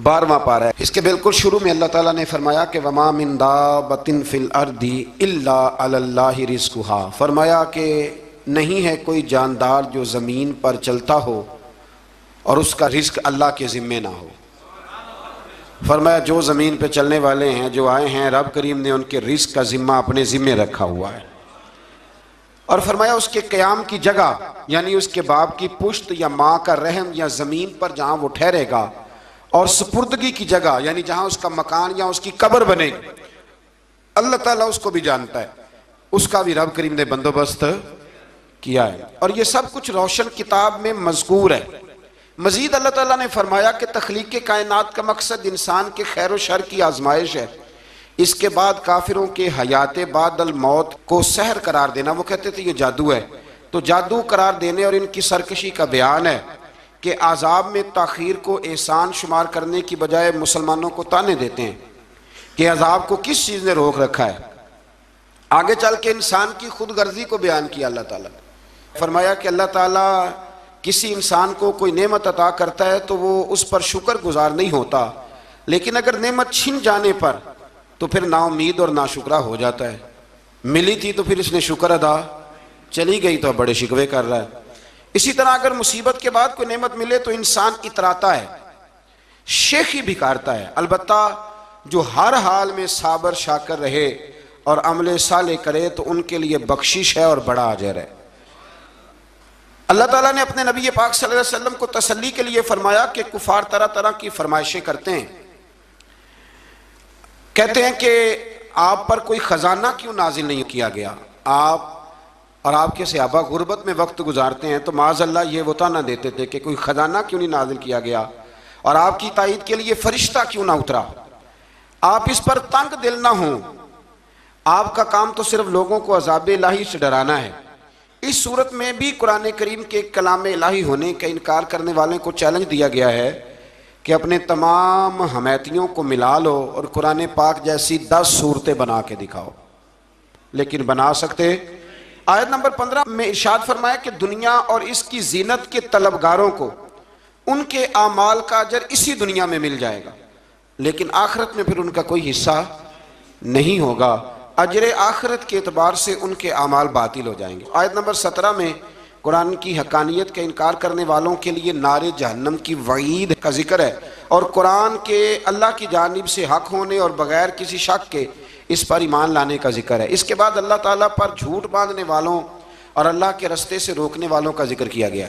12वां पारा है। इसके बिल्कुल शुरू में अल्लाह ताला ने फरमाया कि वमा मिन दाबतिन फिल अर्दी इल्ला अलल्लाहि रिज़्कुहा, फरमाया कि नहीं है कोई जानदार जो ज़मीन पर चलता हो और उसका रिज़्क अल्लाह के ज़िम्मे ना हो। फरमाया जो ज़मीन पे चलने वाले हैं, जो आए हैं, रब करीम ने उनके रिज़्क का ज़िम्मा अपने ज़िम्मे रखा हुआ है। और फरमाया उसके क़याम की जगह, यानी उसके बाप की पुश्त या माँ का रहम या ज़मीन पर जहाँ वो ठहरेगा, और सुपुर्दगी की जगह यानी जहाँ उसका मकान या उसकी कब्र बनेगी, अल्लाह ताला उसको भी जानता है, उसका भी रब करीम ने बंदोबस्त किया है। और ये सब कुछ रोशन किताब में मज़कूर है। मज़ीद अल्लाह ताला ने फरमाया कि तख्लीक के कायनात का मकसद इंसान के खैर व शर की आजमाइश है। इसके बाद काफिरों के हयात बादल मौत को सहर करार देना, वो कहते थे ये जादू है, तो जादू करार देने और इनकी सरकशी का बयान है कि आज़ाब में ताख़ीर को एहसान शुमार करने की बजाय मुसलमानों को ताने देते हैं कि अज़ाब को किस चीज़ ने रोक रखा है। आगे चल के इंसान की खुद गर्जी को बयान किया अल्लाह ताला ने। फरमाया कि अल्लाह ताला किसी इंसान को कोई नेमत अता करता है तो वो उस पर शुक्र गुजार नहीं होता, लेकिन अगर नेमत छिन जाने पर तो फिर नाउमीद और नाशुक्रा हो जाता है। मिली थी तो फिर इसने शुक्र अदा, चली गई तो बड़े शिकवे कर रहा है। इसी तरह अगर मुसीबत के बाद कोई नेमत मिले तो इंसान इतराता है, शेखी भी करता है। अलबत्ता जो हर हाल में साबर शाकर रहे और अमले साले करे तो उनके लिए बख्शिश है और बड़ा अजर है। अल्लाह ताला ने अपने नबी पाक सल्लल्लाहु अलैहि वसल्लम को तसल्ली के लिए फरमाया कि कुफार तरह तरह की फरमाइशें करते हैं, कहते हैं कि आप पर कोई ख़जाना क्यों नाजिल नहीं किया गया, आप और आपके सहाबा गुर्बत में वक्त गुजारते हैं, तो माज़अल्लाह ये वो ताना देते थे कि कोई ख़जाना क्यों नहीं नाजिल किया गया और आपकी ताईद के लिए फरिश्ता क्यों ना उतरा। आप इस पर तंग दिल ना हों, आपका काम तो सिर्फ लोगों को अज़ाब इलाही से डराना है। इस सूरत में भी कुरान करीम के कलाम इलाही होने का इनकार करने वालों को चैलेंज दिया गया है कि अपने तमाम हमायतियों को मिला लो और कुरान पाक जैसी 10 सूरतें बना के दिखाओ, लेकिन बना सकते। आयत नंबर 15 में इरशाद फरमाया कि दुनिया और इसकी जीनत के तलबगारों को उनके आमाल का अजर इसी दुनिया में मिल जाएगा, लेकिन आखिरत में फिर उनका कोई हिस्सा नहीं होगा। अजर आखिरत के एतबार से उनके आमाल बातिल हो जाएंगे। आयत नंबर 17 में कुरान की हकानियत का इनकार करने वालों के लिए नारे जहन्नम की वईद का जिक्र है और कुरान के अल्लाह की जानिब से हक होने और बगैर किसी शक के इस पर ईमान लाने का जिक्र है। इसके बाद अल्लाह ताला पर झूठ बांधने वालों और अल्लाह के रस्ते से रोकने वालों का जिक्र किया गया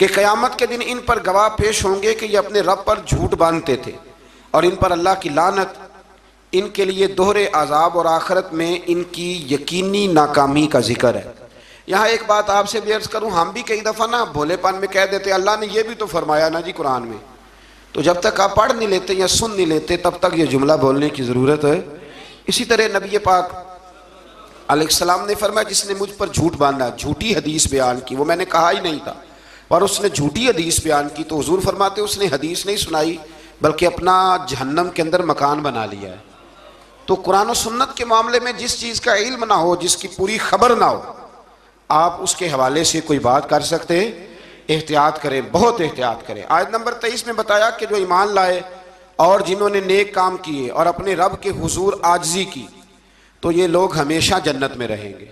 कि क़यामत के दिन इन पर गवाह पेश होंगे कि ये अपने रब पर झूठ बांधते थे और इन पर अल्लाह की लानत, इनके लिए दोहरे अजाब और आखिरत में इनकी यकीनी नाकामी का जिक्र है। यहाँ एक बात आपसे भी अर्ज़ करूँ, हम भी कई दफ़ा ना भोलेपन में कह देते अल्लाह ने ये भी तो फरमाया ना जी कुरान में, तो जब तक आप पढ़ नहीं लेते या सुन नहीं लेते तब तक ये जुमला बोलने की ज़रूरत है। इसी तरह नबी पाक अलैहिस्सलाम ने फरमाया जिसने मुझ पर झूठ बांधा, झूठी हदीस बयान की, वो मैंने कहा ही नहीं था पर उसने झूठी हदीस बयान की, तो हुजूर फरमाते उसने हदीस नहीं सुनाई बल्कि अपना जहन्नम के अंदर मकान बना लिया है। तो कुरान और सुन्नत के मामले में जिस चीज़ का इल्म ना हो, जिसकी पूरी खबर ना हो, आप उसके हवाले से कोई बात कर सकते हैं। एहतियात करें, बहुत एहतियात करें। आयत नंबर 23 में बताया कि जो ईमान लाए और जिन्होंने नेक काम किए और अपने रब के हुजूर आजिज़ी की तो ये लोग हमेशा जन्नत में रहेंगे।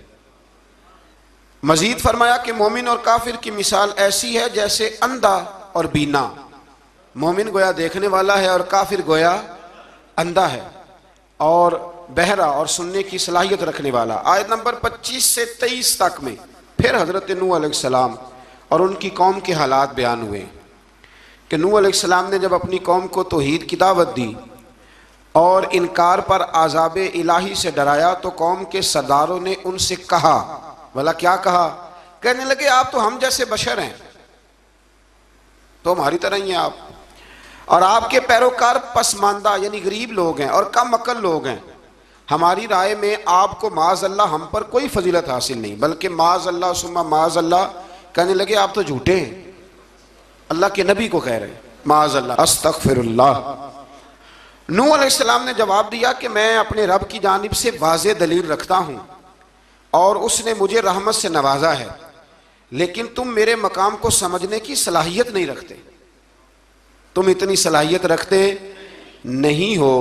मजीद फरमाया कि मोमिन और काफिर की मिसाल ऐसी है जैसे अंधा और बीना। मोमिन गोया देखने वाला है और काफिर गोया अंधा है और बहरा और सुनने की सलाहियत रखने वाला। आयत नंबर 25 से 23 तक में फिर हज़रत नूह अलैहिस्सलाम और उनकी कौम के हालात बयान हुए कि नूह अलैहिस्सलाम ने जब अपनी कौम को तौहीद की दावत दी और इनकार पर आज़ाब इलाही से डराया तो कौम के सरदारों ने उनसे कहा, भला क्या कहा? कहने लगे आप तो हम जैसे बशर हैं, तो हमारी तरह ही हैं आप, और आपके पैरोकार पसमानदा यानी गरीब लोग हैं और कम अकल लोग हैं। हमारी राय में आपको माज़अल्लाह हम पर कोई फजीलत हासिल नहीं, बल्कि माज़अल्लाह सुम्मा माज़अल्लाह। कहने लगे आप तो झूठे हैं, अल्लाह के नबी को कह रहे हैं माज़अल्लाह, अस्तग़फिरुल्लाह। नूह अलैहिस्सलाम ने जवाब दिया कि मैं अपने रब की जानिब से वाज़ेह दलील रखता हूँ और उसने मुझे रहमत से नवाजा है, लेकिन तुम मेरे मकाम को समझने की सलाहियत नहीं रखते। तुम इतनी सलाहियत रखते नहीं हो।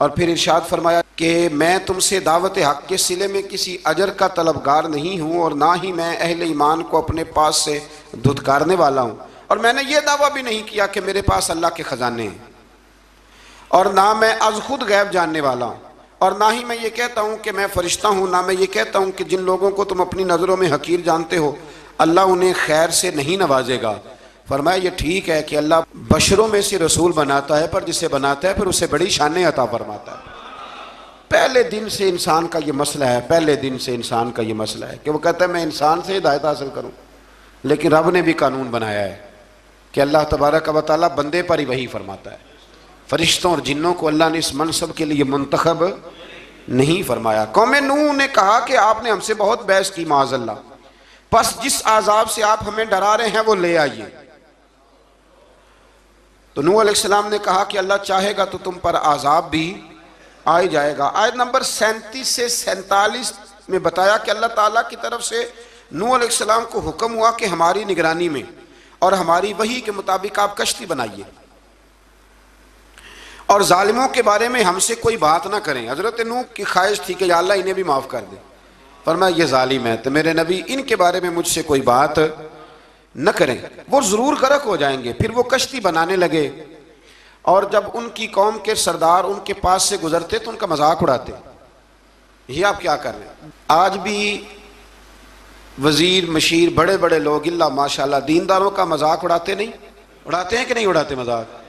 और फिर इरशाद फरमाया कि मैं तुमसे दावत हक के सिले में किसी अजर का तलबगार नहीं हूँ और ना ही मैं अहले ईमान को अपने पास से धुतकारने वाला हूँ, और मैंने ये दावा भी नहीं किया कि मेरे पास अल्लाह के ख़जाने हैं, और ना मैं अज खुद गैब जानने वाला हूँ, और ना ही मैं ये कहता हूँ कि मैं फरिश्ता हूँ, ना मैं ये कहता हूँ कि जिन लोगों को तुम अपनी नज़रों में हकीर जानते हो अल्लाह उन्हें खैर से नहीं नवाजेगा। फरमाया ये ठीक है कि अल्लाह बशरों में से रसूल बनाता है, पर जिसे बनाता है फिर उसे बड़ी शानें अता फरमाता है। पहले दिन से इंसान का ये मसला है, पहले दिन से इंसान का ये मसला है कि वो कहता है मैं इंसान से हिदायत हासिल करूँ, लेकिन रब ने भी कानून बनाया है कि अल्लाह तबारक व तआला बंदे पर ही वही फरमाता है। फरिश्तों और जिन्नों को अल्लाह ने इस मनसब के लिए मुंतखब नहीं फरमाया। कौम नूह ने कहा कि आपने हमसे बहुत बहस की माज़अल्लाह, बस जिस आज़ाब से आप हमें डरा रहे हैं वो ले आइए। तो नूह अलैहिस्सलाम ने कहा कि अल्लाह चाहेगा तो तुम पर आज़ाब भी आ ही जाएगा। आयत नंबर 37 से 47 में बताया कि अल्लाह ताला की तरफ से नूह अलैहिस्सलाम को हुक्म हुआ कि हमारी निगरानी में और हमारी वही के मुताबिक आप कश्ती बनाइए और जालिमों के बारे में हमसे कोई बात ना करें। हजरत नूह की ख्वाहिश थी कि या अल्लाह इन्हें भी माफ़ कर दे, फरमाया ये जालिम है तो मेरे नबी इनके बारे में मुझसे कोई बात न करें, वो ज़रूर गर्क हो जाएंगे। फिर वो कश्ती बनाने लगे और जब उनकी कौम के सरदार उनके पास से गुजरते तो उनका मजाक उड़ाते, ये आप क्या कर रहे हैं। आज भी वजीर मशीर बड़े बड़े लोग इल्ला माशाल्लाह दीनदारों का मजाक उड़ाते नहीं, उड़ाते हैं कि नहीं उड़ाते मजाक।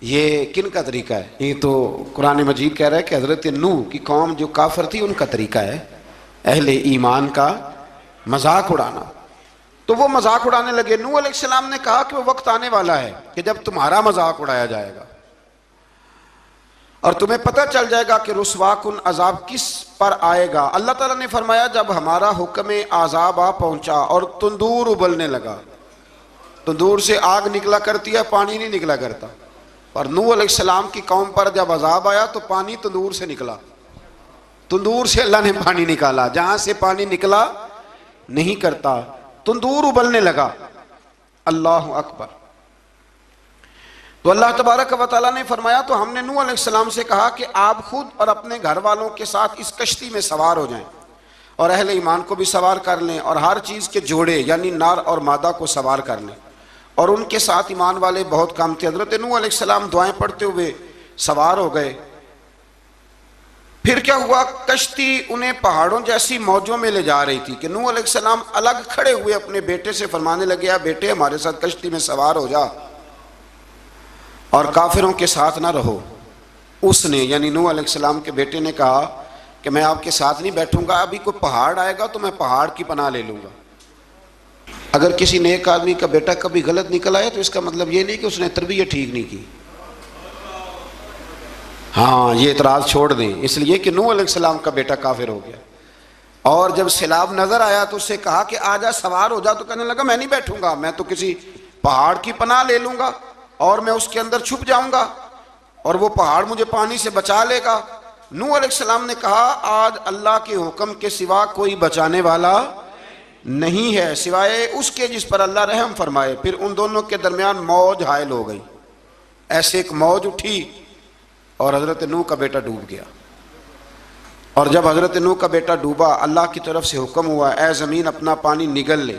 ये किन का तरीका है। ये तो कुरान मजीद कह रहा है कि हज़रत नूह की कौम जो काफिर थी उनका तरीका है अहले ईमान का मजाक उड़ाना। तो वो मजाक उड़ाने लगे। नूह अलैहिस्सलाम ने कहा कि वो वक्त आने वाला है कि जब तुम्हारा मजाक उड़ाया जाएगा और तुम्हें पता चल जाएगा कि रुस्वाकुन अजाब किस पर आएगा। अल्लाह ताला ने फरमाया जब हमारा हुक्म आजाब आ पहुंचा और तंदूर उबलने लगा, तंदूर से आग निकला करती है, पानी नहीं निकला करता, और नूह अलैहिस्सलाम की कौम पर जब अजाब आया तो पानी तंदूर से निकला, तंदूर से अल्लाह ने पानी निकाला, जहां से पानी निकला नहीं करता, तंदूर उबलने लगा। अल्लाह अकबर। तो अल्लाह तबारक व तआला ने फरमाया तो हमने नूह अलैहिस्सलाम से कहा कि आप खुद और अपने घर वालों के साथ इस कश्ती में सवार हो जाएं और अहले ईमान को भी सवार कर लें और हर चीज़ के जोड़े यानी नार और मादा को सवार कर लें, और उनके साथ ईमान वाले बहुत कम थे। हज़रत नूह अलैहिस्सलाम दुआएं पढ़ते हुए सवार हो गए। फिर क्या हुआ, कश्ती उन्हें पहाड़ों जैसी मौजों में ले जा रही थी कि नूह अलैहिस्सलाम अलग खड़े हुए अपने बेटे से फरमाने लगे, या बेटे हमारे साथ कश्ती में सवार हो जा और काफिरों के साथ ना रहो। उसने यानी नूह अलैहिस्सलाम के बेटे ने कहा कि मैं आपके साथ नहीं बैठूंगा, अभी कोई पहाड़ आएगा तो मैं पहाड़ की पनाह ले लूंगा। अगर किसी नेक आदमी का बेटा कभी गलत निकल आया तो इसका मतलब ये नहीं कि उसने तरबियत ठीक नहीं की, हाँ ये इतराज छोड़ दें, इसलिए कि नूह अलैहिस्सलाम का बेटा काफिर हो गया। और जब सैलाब नजर आया तो उससे कहा कि आजा सवार हो जा, तो कहने लगा मैं नहीं बैठूंगा, मैं तो किसी पहाड़ की पनाह ले लूंगा और मैं उसके अंदर छुप जाऊंगा और वो पहाड़ मुझे पानी से बचा लेगा। नूह अलैहिस्सलाम ने कहा आज अल्लाह के हुक्म के सिवा कोई बचाने वाला नहीं है सिवाय उसके जिस पर अल्लाह रहम फरमाए। फिर उन दोनों के दरमियान मौज हायल हो गई, ऐसे एक मौज उठी और हज़रत नूह का बेटा डूब गया। और जब हज़रत नूह का बेटा डूबा अल्लाह की तरफ से हुक्म हुआ ए ज़मीन अपना पानी निगल ले,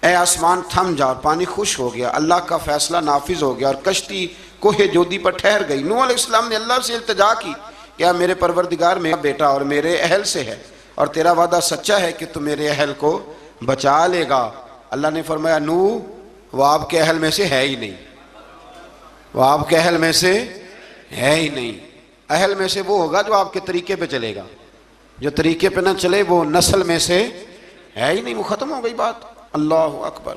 ए आसमान थम जा, और पानी खुश हो गया। अल्लाह का फैसला नाफिज हो गया और कश्ती कोहे जोदी पर ठहर गई। नूह अलैहिस्सलाम ने अल्लाह से इल्तिजा की, क्या मेरे परवरदिगार मेरा बेटा और मेरे अहल से है और तेरा वादा सच्चा है कि तू मेरे अहल को बचा लेगा। अल्लाह ने फरमाया नूह वो आपके अहल में से है ही नहीं, वो आपके अहल में से है ही नहीं। अहल में से वो होगा जो आपके तरीके पे चलेगा, जो तरीके पे ना चले वो नस्ल में से है ही नहीं, वो ख़त्म हो गई बात। अल्लाह अकबर।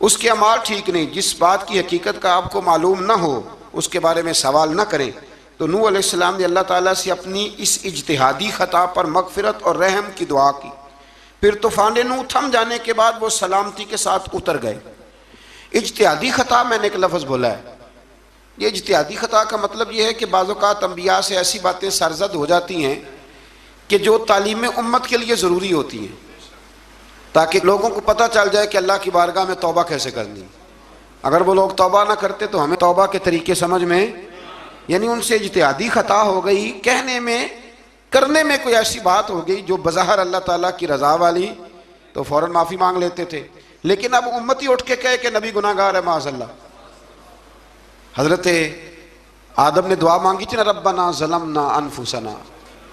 उसके अमाल ठीक नहीं, जिस बात की हकीकत का आपको मालूम ना हो उसके बारे में सवाल ना करें। तो नूह अलैहिस्सलाम ने अल्लाह ताला से अपनी इस इज्तिहादी ख़ता पर मग़फ़िरत और रहम की दुआ की। फिर तूफ़ान नूह थम जाने के बाद वो सलामती के साथ उतर गए। इज्तिहादी ख़ता मैंने एक लफ्ज़ बोला है, ये इज्तिहादी ख़ता का मतलब ये है कि बाज़ औक़ात अंबिया से ऐसी बातें सरज़द हो जाती हैं कि जो तालीम उम्मत के लिए ज़रूरी होती हैं, ताकि लोगों को पता चल जाए कि अल्लाह की बारगाह में तौबा कैसे करनी। अगर वो लोग तौबा ना करते तो हमें तौबा के तरीके समझ में, यानी उनसे इज्तिहादी खता हो गई, कहने में करने में कोई ऐसी बात हो गई जो बज़ाहिर अल्लाह ताला की रज़ा वाली, तो फौरन माफ़ी मांग लेते थे। लेकिन अब उम्मती उठ के कहे कि नबी गुनाहगार है माज़अल्लाह। हज़रत आदम ने दुआ मांगी थी ना, रब्बना ज़लमना अनफुसना,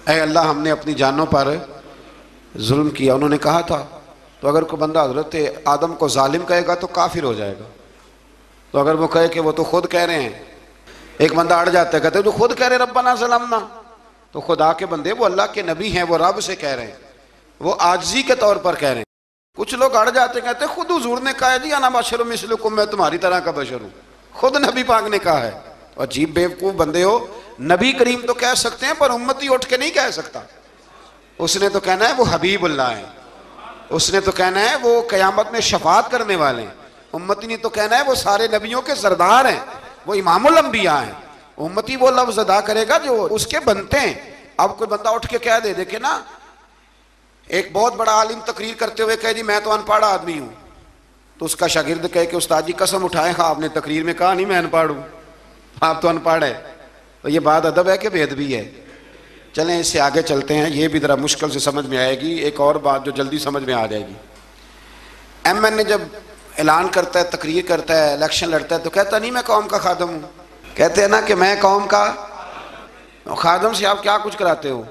ऐ अल्लाह हमने अपनी जानों पर जुल्म किया। उन्होंने कहा था, तो अगर कोई बंदा हज़रत आदम को जालिम कहेगा तो काफिर हो जाएगा। तो अगर वो कहे कि वो तो खुद कह रहे हैं, एक बंदा अड़ जाता है, कहते तो खुद कह रहे रब्बना ज़लमना, तो खुदा के बंदे वो अल्लाह के नबी हैं, वो रब से कह रहे हैं, वो आजिज़ी के तौर पर कह रहे हैं। कुछ लोग अड़ जाते, कहते खुद हुजूर ने कहा है जी अना बशरुम मिसलुकुम, मैं तुम्हारी तरह का बशर हूँ, खुद नबी पाक ने कहा है। अजीब बेवकूफ़ बंदे हो, नबी करीम तो कह सकते हैं पर उम्मती उठ के नहीं कह सकता। उसने तो कहना है वो हबीबुल्लाह है, उसने तो कहना है वो क़यामत में शफात करने वाले हैं। उम्मती ने तो कहना है वो सारे नबियों के सरदार हैं, वो इमामुल अंबिया हैं। उम्मती वो लफ्ज़ अदा करेगा जो उसके बनते हैं। अब कोई बंदा उठ के कह दे, देखे ना, एक बहुत बड़ा आलिम तकरीर करते हुए कहे जी मैं तो अनपढ़ आदमी हूँ, तो उसका शागिर्द कहे कि उस्ताद जी कसम उठाए, हाँ आपने तकरीर में कहा नहीं मैं अनपढ़ हूँ, आप तो अनपढ़ है। तो ये बात अदब है कि बेअदबी है? चलें इससे आगे चलते हैं, ये भी ज़रा मुश्किल से समझ में आएगी। एक और बात जो जल्दी समझ में आ जाएगी, MN जब ऐलान करता है, तकरीर करता है, इलेक्शन लड़ता है, तो कहता नहीं मैं कौम का खादम हूँ। कहते हैं ना कि मैं कौम का खादम से आप क्या कुछ कराते हो?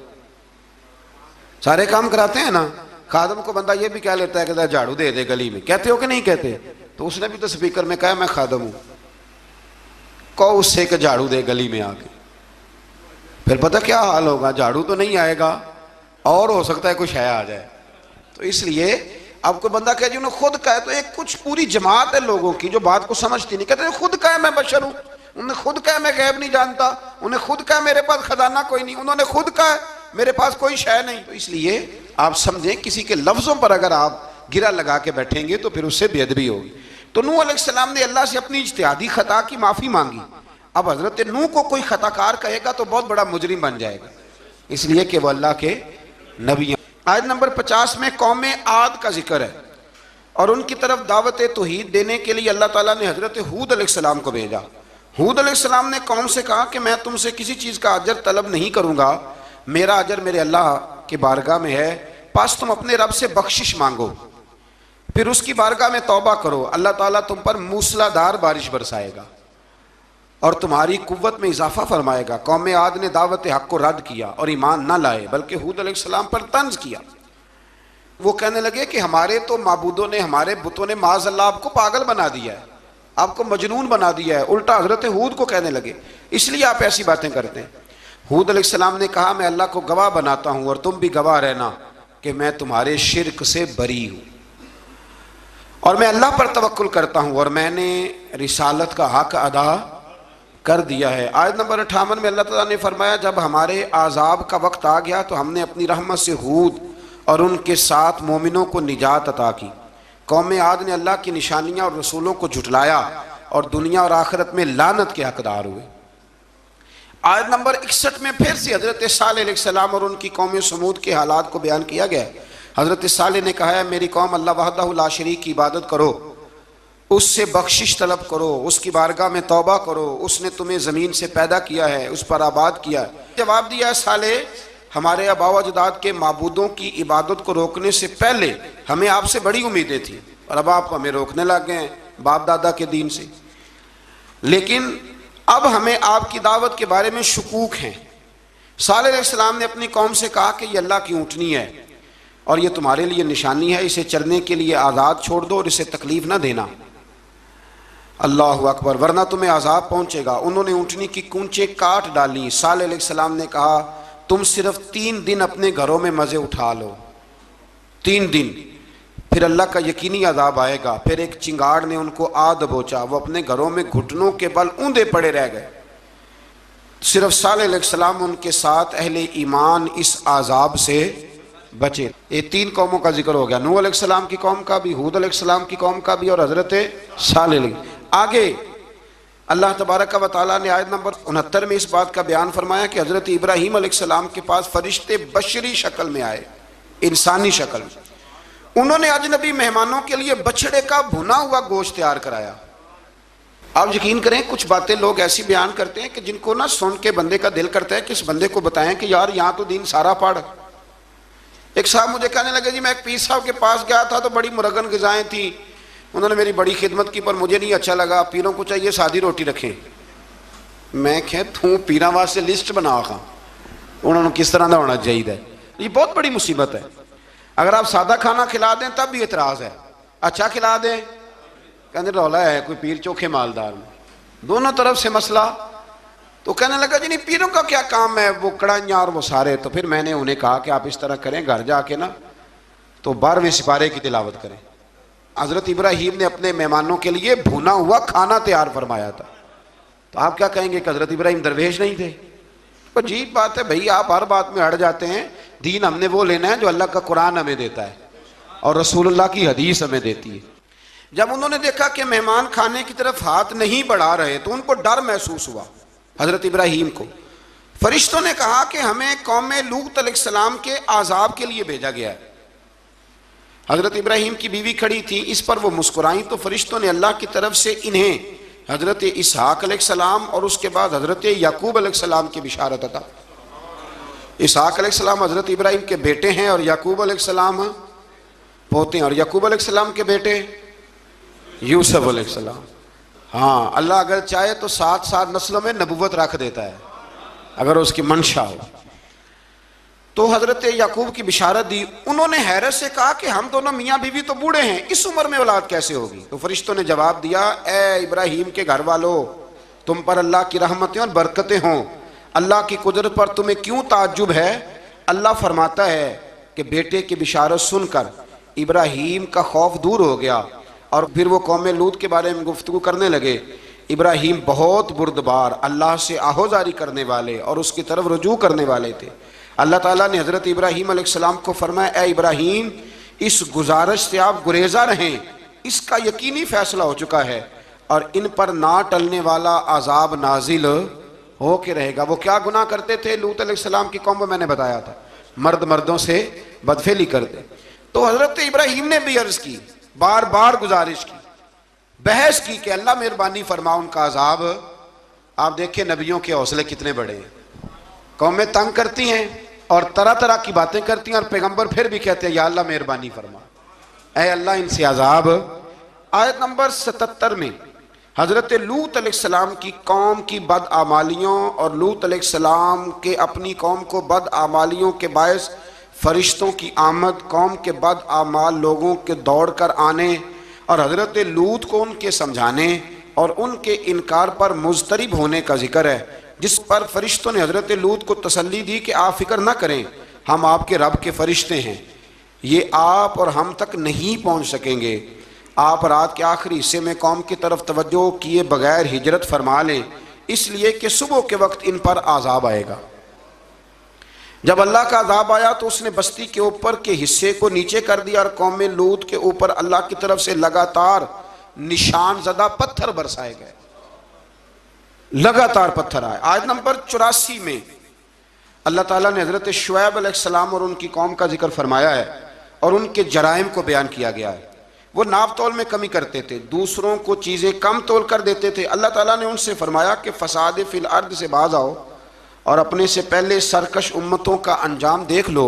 सारे काम कराते हैं ना। खादम को बंदा ये भी कह लेता है कि झाड़ू दे दे गली में, कहते हो कि नहीं कहते? तो उसने भी तो स्पीकर में कहा मैं खादम हूँ, कहो उससे कि झाड़ू दे गली में आके। फिर पता क्या हाल होगा, झाड़ू तो नहीं आएगा और हो सकता है कुछ है आ जाए। तो इसलिए अब कोई बंदा कहे जी उन्हें खुद कहा है, तो एक कुछ पूरी जमात है लोगों की जो बात को समझती नहीं। कहते खुद कहा मैं बशर हूँ, उन्होंने खुद कहा मैं गैब नहीं जानता, उन्हें खुद कहा मेरे पास खजाना कोई नहीं, उन्होंने खुद कहा मेरे पास कोई शय नहीं। तो इसलिए आप समझें किसी के लफ्ज़ों पर अगर आप गिरा लगा के बैठेंगे तो फिर उससे बेअदबी होगी। तो नूह अलैहिस्सलाम ने अल्लाह से अपनी इज्तिहादी खता की माफ़ी मांगी। अब हज़रत नूह को कोई खताकार कहेगा तो बहुत बड़ा मुजरिम बन जाएगा, इसलिए कि वह अल्लाह के नबी हैं। आयत नंबर 50 में कौम आद का जिक्र है और उनकी तरफ दावत तौहीद देने के लिए अल्लाह ताला ने हज़रत हूद अलैहिस्सलाम को भेजा। हूद अलैहिस्सलाम ने कौम से कहा कि मैं तुमसे किसी चीज़ का अजर तलब नहीं करूँगा, मेरा अजर मेरे अल्लाह के बारगाह में है, पास तुम अपने रब से बख्शिश मांगो, फिर उसकी बारगाह में तौबा करो, अल्लाह ताला तुम पर मूसलाधार बारिश बरसाएगा और तुम्हारी कुव्वत में इजाफा फरमाएगा। कौम आद ने दावत हक को रद्द किया और ईमान न लाए, बल्कि हूद अलैहिस्सलाम पर तंज किया। वो कहने लगे कि हमारे तो माबूदों ने, हमारे बुतों ने माज़अल्लाह आपको पागल बना दिया है, आपको मजनून बना दिया है। उल्टा हज़रत हूद को कहने लगे, इसलिए आप ऐसी बातें करते हैं। हूद अलैहिस्सलाम ने कहा मैं अल्लाह को गवाह बनाता हूँ और तुम भी गवाह रहना कि मैं तुम्हारे शिर्क से बरी हूँ और मैं अल्लाह पर तवक्कुल करता हूँ और मैंने रिसालत का हक अदा कर दिया है। आयत नंबर 58 में अल्लाह ताला ने फरमाया जब हमारे आज़ाब का वक्त आ गया तो हमने अपनी रहमत से हूद और उनके साथ मोमिनों को निजात अता की। कौम आद ने अल्लाह की निशानियाँ और रसूलों को झुटलाया और दुनिया और आखिरत में लानत के हकदार हुए। आयत नंबर 61 में फिर से हज़रत सालेह अलैहिस्सलाम और उनकी कौम समूद के हालात को बयान किया गया। हज़रत सालेह ने कहा है मेरी कौम अल्लाह वहदहु ला शरीक की इबादत करो, उससे बख्शिश तलब करो, उसकी बारगाह में तौबा करो, उसने तुम्हें ज़मीन से पैदा किया है, उस पर आबाद किया है। जवाब दिया सालेह हमारे आबा व अजदाद के माबूदों की इबादत को रोकने से पहले हमें आपसे बड़ी उम्मीदें थी और अब आप हमें रोकने लग गए हैं बाप दादा के दीन से, लेकिन अब हमें आपकी दावत के बारे में शुकूक हैं। सालेह अलैहिस्सलाम ने अपनी कौम से कहा कि ये अल्लाह की ऊँटनी है और ये तुम्हारे लिए निशानी है, इसे चरने के लिए आज़ाद छोड़ दो और इसे तकलीफ ना देना। अल्लाहु अकबर, वरना तुम्हें आज़ाब पहुँचेगा। उन्होंने ऊँटनी की कूंचें काट डाली। सालेह अलैहिस्सलाम ने कहा तुम सिर्फ 3 दिन अपने घरों में मज़े उठा लो, 3 दिन, फिर अल्लाह का यकीनी अज़ाब आएगा। फिर एक चिंगाड़ ने उनको आ दबोचा, वो अपने घरों में घुटनों के बल ऊंधे पड़े रह गए। सिर्फ सालेह अलैहिस्सलाम उनके साथ अहले ईमान इस आज़ाब से बचे। ये 3 कौमों का जिक्र हो गया, नूह अलैहिस्सलाम की कौम का भी, हूद अलैहिस्सलाम की कौम का भी और हज़रत सालेह। आगे अल्लाह तबारक व तआला ने आयत नंबर 69 में इस बात का बयान फरमाया कि हज़रत इब्राहीम अलैहिस्सलाम के पास फरिश्ते बशरी शक्ल में आए, इंसानी शक्ल में। उन्होंने अजनबी मेहमानों के लिए बछड़े का भुना हुआ गोश्त तैयार कराया। आप यकीन करें कुछ बातें लोग ऐसी बयान करते हैं कि जिनको ना सुन के बंदे का दिल करता है कि इस बंदे को बताएं कि यार यहाँ तो दीन सारा पढ़। एक साहब मुझे कहने लगे जी मैं एक पीर साहब के पास गया था तो बड़ी मुरगन ग़िज़ाएं थी, उन्होंने मेरी बड़ी खिदमत की पर मुझे नहीं अच्छा लगा, पीरों को चाहिए सादी रोटी रखें। मैं कह तू पीर वास्ते लिस्ट बना खा उन्होंने किस तरह का होना चाहिए। ये बहुत बड़ी मुसीबत है। अगर आप सादा खाना खिला दें तब भी एतराज़ है, अच्छा खिला दें कहते रौला है कोई पीर चोखे मालदार में, दोनों तरफ से मसला। तो कहने लगा जी नहीं पीरों का क्या काम है, वो कड़ाइयाँ और वो सारे। तो फिर मैंने उन्हें कहा कि आप इस तरह करें, घर जाके ना तो 12वें सिपारे की तिलावत करें। हज़रत इब्राहीम ने अपने मेहमानों के लिए भुना हुआ खाना तैयार फरमाया था। तो आप क्या कहेंगे कि हज़रत इब्राहीम दरवेश नहीं थे? तो अजीब बात है भाई, आप हर बात में अड़ जाते हैं। दीन हमने वो लेना है जो अल्लाह का कुरान हमें देता है और रसूलुल्लाह की हदीस हमें देती है। जब उन्होंने देखा कि मेहमान खाने की तरफ हाथ नहीं बढ़ा रहे तो उनको डर महसूस हुआ। हज़रत इब्राहीम को फरिश्तों ने कहा कि हमें कौम लूत अलैहिस्सलाम के आज़ाब के लिए भेजा गया है। हज़रत इब्राहीम की बीवी खड़ी थी, इस पर वो मुस्कुराई तो फरिश्तों ने अल्लाह की तरफ से इन्हें हज़रत इसहाक अलैहिस्सलाम और उसके बाद हज़रत याकूब अलैहिस्सलाम की बिशारत अता। इसहाक अलैहिस्सलाम हज़रत इब्राहीम के बेटे हैं और याकूब अलैहिस्सलाम पोते हैं, और याकूब अलैहिस्सलाम के बेटे यूसुफ अलैहिस्सलाम। हाँ, अल्लाह अगर चाहे तो 7 नस्लों में नबूवत रख देता है अगर उसकी मंशा हो। तो हज़रत याकूब की बिशारत दी। उन्होंने हैरत से कहा कि हम दोनों मियाँ बीवी तो बूढ़े हैं, इस उम्र में औलाद कैसे होगी? तो फरिश्तों ने जवाब दिया, ए इब्राहीम के घर वालों, तुम पर अल्लाह की रहमतें और बरकतें हों, अल्लाह की कुदरत पर तुम्हें क्यों ताज्जुब है? अल्लाह फरमाता है कि बेटे की बिशारत सुनकर इब्राहीम का खौफ दूर हो गया और फिर वो कौम लूत के बारे में गुफ्तगू करने लगे। इब्राहीम बहुत बुर्दबार, अल्लाह से आहोजारी करने वाले और उसकी तरफ रुजू करने वाले थे। अल्लाह ताला ने हज़रत इब्राहीम अलैहिस्सलाम को फरमाया, ए इब्राहीम, इस गुजारिश से आप गुरेजा रहें, इसका यकीनी फैसला हो चुका है और इन पर ना टलने वाला अजाब नाजिल हो के रहेगा। वो क्या गुनाह करते थे? लूत अलैहिस्सलाम की कौम को मैंने बताया था, मर्द मर्दों से बदफेली करते। तो हज़रत इब्राहीम ने भी अर्ज़ की, बार बार गुजारिश की, बहस की कि अल्लाह मेहरबानी फरमा उनका अजाब। आप देखें नबियों के हौसले कितने बड़े हैं। कौमें तंग करती हैं और तरह तरह की बातें करती हैं और पैगंबर फिर भी कहते हैं या अल्लाह मेहरबानी फरमा, ऐ अल्लाह इनसे अजाब। आयत नंबर 77 में हज़रत लूत अलैहिस्सलाम की कौम की बदआमालियों और लूत अलैहिस्सलाम के अपनी कौम को बदआमालियों के बायस फरिश्तों की आमद, कौम के बदआमाल लोगों के दौड़ कर आने और हज़रत लूत को उनके समझाने और उनके इनकार पर मुज़तरिब होने का जिक्र है, जिस पर फरिश्तों ने हज़रत लूत को तसल्ली दी कि आप फिक्र ना करें, हम आपके रब के फरिश्ते हैं, ये आप और हम तक नहीं पहुँच सकेंगे। आप रात के आखिरी हिस्से में कौम की तरफ तवज्जो किए बगैर हिजरत फरमा लें, इसलिए कि सुबह के वक्त इन पर आज़ाब आएगा। जब अल्लाह का अज़ाब आया तो उसने बस्ती के ऊपर के हिस्से को नीचे कर दिया और कौम लूत के ऊपर अल्लाह की तरफ से लगातार निशान ज़दा पत्थर बरसाए गए, लगातार पत्थर आए। आयत नंबर 84 में अल्लाह ताला ने हज़रत शुएब अलैहिस्सलाम और उनकी कौम का जिक्र फरमाया है और उनके जराइम को बयान किया गया है। वो नाप तोल में कमी करते थे, दूसरों को चीज़ें कम तोल कर देते थे। अल्लाह ताला ने उनसे फरमाया कि फसाद फिल अर्द से बाज आओ और अपने से पहले सरकश उम्मतों का अंजाम देख लो।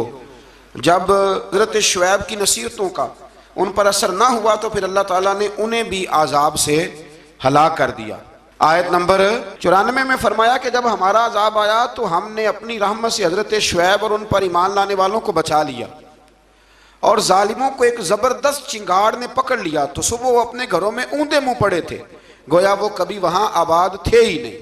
जब हज़रत शुएब की नसीहतों का उन पर असर ना हुआ तो फिर अल्लाह ताला ने उन्हें भी आज़ाब से हलाक कर दिया। आयत नंबर 94 में फरमाया कि जब हमारा अजाब आया तो हमने अपनी रहमत से हज़रत शुएब और उन पर ईमान लाने वालों को बचा लिया और जालिमों को एक ज़बरदस्त चिंगाड़ ने पकड़ लिया तो सुबह वो अपने घरों में ऊंधे मुँह पड़े थे, गोया वो कभी वहाँ आबाद थे ही नहीं।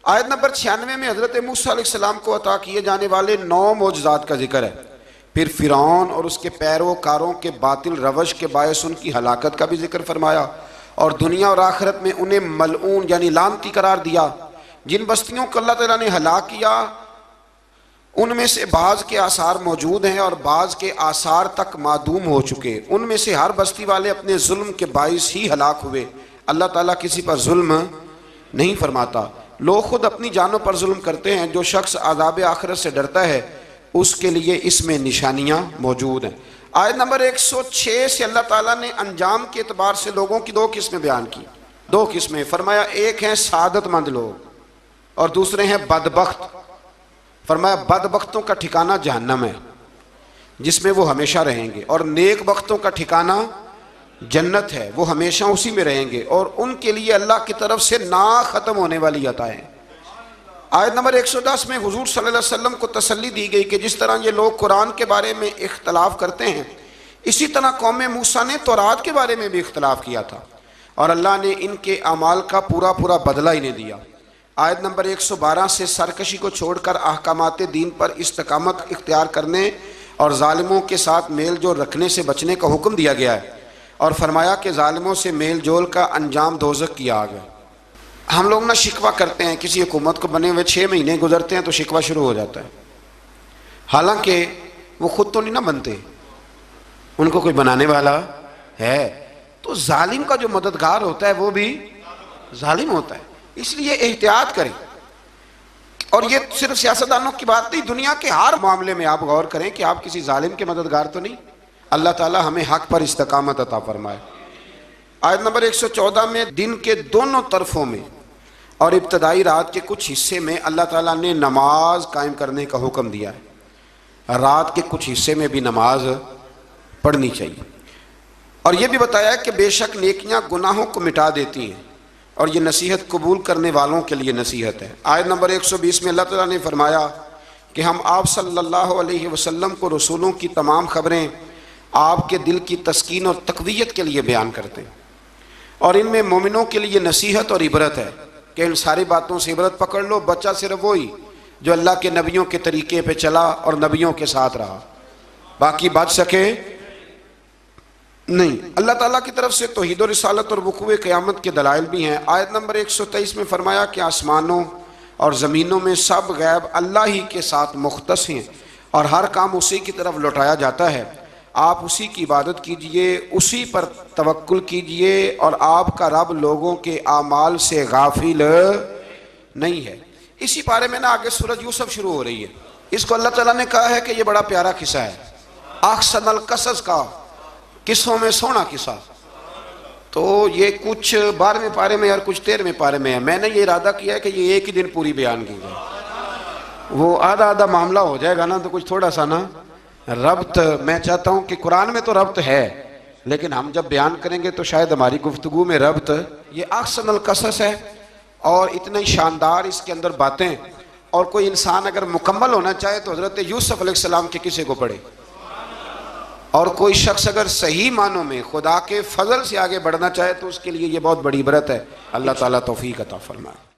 आयत नंबर 96 में हज़रत मूसा अलैहिस्सलाम को अता किए जाने वाले 9 मौजज़ात का जिक्र है। फिर फ़िरौन और उसके पैरोकारों के बातिल रवश के बायस उनकी हलाकत का भी जिक्र फरमाया और दुनिया और आखिरत में उन्हें मलऊन यानी लानती करार दिया। जिन बस्तियों को अल्लाह ताला ने हलाक किया उनमें से बाज़ के आसार मौजूद हैं और बाज़ के आसार तक मादूम हो चुके। उनमें से हर बस्ती वाले अपने जुल्म के बायस ही हलाक हुए। अल्लाह ताला किसी पर जुल्म नहीं फरमाता। लोग खुद अपनी जानों पर जुल्म करते हैं। जो शख्स आज़ाब आखिरत से डरता है उसके लिए इसमें निशानियाँ मौजूद हैं। आयत नंबर 106 से अल्लाह ताला ने अंजाम के एतबार से लोगों की 2 किस्में बयान की। दो किस्में। फरमाया एक हैं सादतमंद लोग और दूसरे हैं बदबख्त। फरमाया बदबख्तों का ठिकाना जहन्नम है जिसमें वो हमेशा रहेंगे, और नेक बख्तों का ठिकाना जन्नत है, वो हमेशा उसी में रहेंगे, और उनके लिए अल्लाह की तरफ से ना ख़त्म होने वाली अताएं। आयत नंबर 110 में हुजूर सल्लल्लाहु अलैहि वसल्लम को तसल्ली दी गई कि जिस तरह ये लोग कुरान के बारे में इख्तलाफ करते हैं, इसी तरह कौम मूसा ने तौरात के बारे में भी इख्तलाफ किया था और अल्लाह ने इनके अमाल का पूरा पूरा बदला इन्हें दिया। आयत नंबर 112 से सरकशी को छोड़कर अहकामात दीन पर इस्तकामत इख्तियार करने और जालिमों के साथ मेल जोल रखने से बचने का हुक्म दिया गया है, और फरमाया कि जालिमों से मेल जोल का अंजाम दोज़ख की आग है। हम लोग ना शिकवा करते हैं, किसी हुकूमत को बने हुए 6 महीने गुजरते हैं तो शिकवा शुरू हो जाता है, हालांकि वो खुद तो नहीं ना बनते, उनको कोई बनाने वाला है। तो जालिम का जो मददगार होता है वो भी जालिम होता है, इसलिए एहतियात करें। और ये सिर्फ सियासतदानों की बात नहीं, दुनिया के हर मामले में आप गौर करें कि आप किसी जालिम के मददगार तो नहीं। अल्लाह ताला हमें हक पर इस्तकामत अता फरमाए। आयत नंबर 114 में दिन के दोनों तरफों में और इब्तदाई रात के कुछ हिस्से में अल्लाह ताला ने नमाज कायम करने का हुक्म दिया है। रात के कुछ हिस्से में भी नमाज पढ़नी चाहिए, और यह भी बताया कि बेशक नेकियां गुनाहों को मिटा देती हैं और ये नसीहत कबूल करने वालों के लिए नसीहत है। आयत नंबर 120 में अल्लाह ताला ने फरमाया कि हम आप सल्लल्लाहु अलैहि वसल्लम को रसूलों की तमाम खबरें आपके दिल की तस्कीन और तक़वियत के लिए बयान करते हैं, और इनमें मोमिनों के लिए नसीहत और इबरत है कि इन सारी बातों से इबरत पकड़ लो। बच्चा सिर्फ वही जो अल्लाह के नबियों के तरीके पे चला और नबियों के साथ रहा, बाकी बच सके नहीं। अल्लाह ताला की तरफ से तौहीद और रिसालत और वक़ूए क़यामत के दलाइल भी हैं। आयत नंबर 123 में फरमाया कि आसमानों और ज़मीनों में सब गैब अल्लाह ही के साथ मुख्तस हैं और हर काम उसी की तरफ लौटाया जाता है। आप उसी की इबादत कीजिए, उसी पर तवक्कुल कीजिए, और आपका रब लोगों के आमाल से गाफिल नहीं है। इसी बारे में ना आगे सूरज यूसुफ शुरू हो रही है। इसको अल्लाह ताला ने कहा है कि ये बड़ा प्यारा किस्सा है, अहसनुल क़सस का, किस्सों में सोना किस्सा। तो ये कुछ 12वें पारे में और कुछ 13वें पारे में है। मैंने ये इरादा किया है कि ये एक ही दिन पूरी बयान की जाए, वो आधा आधा मामला हो जाएगा ना, तो कुछ थोड़ा सा ना रब्त, मैं चाहता हूँ कि कुरान में तो रब्त है, लेकिन हम जब बयान करेंगे तो शायद हमारी गुफ्तगू में रब्त, ये अहसनुल क़सस है और इतनी शानदार इसके अंदर बातें। और कोई इंसान अगर मुकम्मल होना चाहे तो हज़रत यूसुफ अलैहिस्सलाम के किस्से को पढ़े, और कोई शख्स अगर सही मानों में खुदा के फजल से आगे बढ़ना चाहे तो उसके लिए ये बहुत बड़ी इबरत है। अल्लाह ताला तौफीक अता फरमाए।